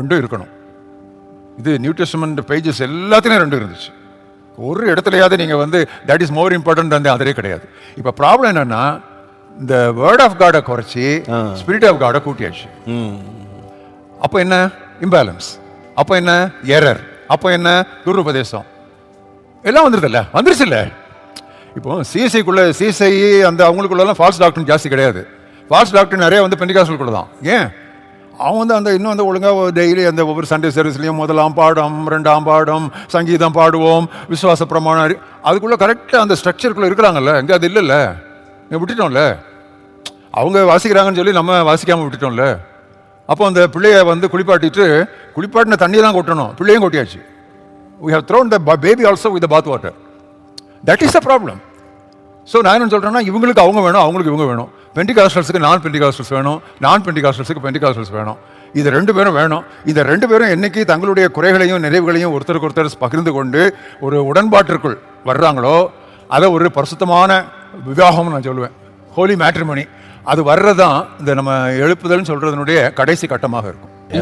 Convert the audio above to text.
ரெண்டும் இருக்கணும். இது நியூ டெஸ்டமென்ட் பேஜஸ் எல்லாத்துலேயும் ரெண்டும் இருந்துச்சு. ஒரு இடத்துலையாவது நீங்கள் வந்து தட் இஸ் மோர் இம்பார்ட்டன்ட் அந்த அதே கிடையாது. இப்போ ப்ராப்ளம் என்னன்னா, இந்த வேர்ட் ஆஃப் காடை குறைச்சி ஸ்பிரிட் ஆஃப் காடை கூட்டியாச்சு. அப்போ என்ன இம்பேலன்ஸ், அப்போ என்ன எரர், அப்போ என்ன துருபதேசம் எல்லாம் வந்துருச்சு இல்லை. இப்போ சிஎஸ்ஐ அந்த அவங்களுக்குள்ளலாம் ஃபால்ஸ் டாக்டர் ஜாஸ்தி கிடையாது. ஃபால்ஸ் டாக்டர் நிறைய வந்து பெண்டிகாஸ்டலுக்குள்ள தான். ஏன் அவன் வந்து அந்த இன்னும் வந்து ஒழுங்காக டெய்லி அந்த ஒவ்வொரு சண்டே சர்வீஸ்லையும் முதலாம் பாடம், ரெண்டாம் பாடம், சங்கீதம் பாடுவோம், விசுவாச பிரமாணம், அதுக்குள்ளே கரெக்டாக அந்த ஸ்ட்ரக்சருக்குள்ளே இருக்கிறாங்கல்ல. எங்கே அது இல்லைல்ல, விட்டுட்டோம்ல. அவங்க வாசிக்கிறாங்கன்னு சொல்லி நம்ம வாசிக்காமல் விட்டுட்டோம்ல. அப்போ அந்த பிள்ளைய வந்து குளிப்பாட்டின தண்ணியை தான் கொட்டணும், பிள்ளையும் கொட்டியாச்சு. we have thrown the baby also with the bath water. that is the problem. So நான் என்ன சொல்கிறேன்னா, இவங்களுக்கு அவங்க வேணும், அவங்களுக்கு இவங்க வேணும். பெண்டிகாஸ்டல்ஸுக்கு நான் பெண்டிகாஸ்டல்ஸ் வேணும், நான் பெண்டிகாஸ்டல்ஸுக்கு பெண்டிகாஸ்டல்ஸ் வேணும். இது ரெண்டு பேரும் வேணும். இந்த ரெண்டு பேரும் என்னைக்கு தங்களுடைய குறைகளையும் நிறைவுகளையும் ஒருத்தருக்கு ஒருத்தர் பகிர்ந்து கொண்டு ஒரு உடன்பாட்டிற்குள் வர்றாங்களோ, அதை ஒரு பரிசுத்தமான விவாகம்னு நான் சொல்லுவேன், ஹோலி மேட்ரிமோனி. அது வர்றதான் இந்த நம்ம எழுப்புதல்னு சொல்கிறதுனுடைய கடைசி கட்டமாக இருக்கும்.